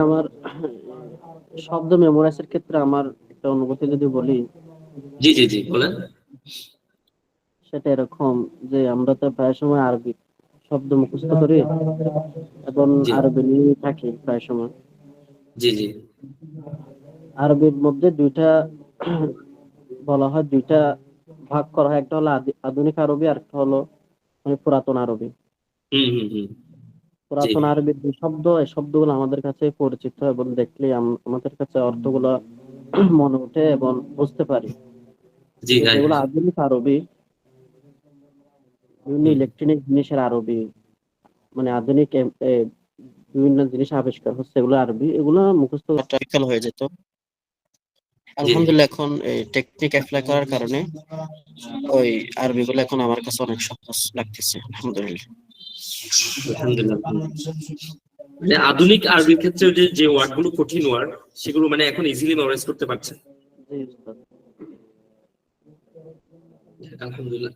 আমার শব্দ মেমোরাইজের ক্ষেত্রে আমার একটা অনুভূতি যদি বলি, জি জি জি বলেন। সেটা এরকম যে আমরা তো প্রায় সময় আরবি শব্দ মুখস্থ করি এবং জি আরবি নিয়ে থাকি প্রায় সময়। জি জি। আরবির মধ্যে দুইটা বলা হয়, দুইটা ভাগ করা হয়, একটা হলো আধুনিক আরবি আর একটা হলো মানে পুরাতন আরবি। হুম হুম হুম। জি পুরাতন আরবির যে শব্দ, এই শব্দগুলো আমাদের কাছে পরিচিত এবং দেখলে আমাদের কাছে অর্থগুলো মনে ওঠে এবং বুঝতে পারি। জি কিন্তু ভাই। যেগুলো আধুনিক আরবি, বিভিন্ন হুম ইলেকট্রনিক জিনিসের আরবি, মানে আধুনিক বিভিন্ন জিনিস আবিষ্কার হচ্ছে, এগুলো আরবি, এগুলো মুখস্থ করা বিকল হয়ে যেত। জি আলহামদুলিল্লাহ এখন এই টেকনিক অ্যাপ্লাই করার কারণে ওই আরবি গুলো এখন আমার কাছে অনেক সহজ লাগতেছে, আলহামদুলিল্লাহ। আলহামদুলিল্লাহ আলহামদুলিল্লাহ। মানে আধুনিক আরবির ক্ষেত্রে যে যে ওয়ার্ড গুলো কঠিন ওয়ার্ড, সেগুলো মানে এখন ইজিলি মেমোরাইজ করতে পারছেন। জি উস্তাদ। আলহামদুলিল্লাহ।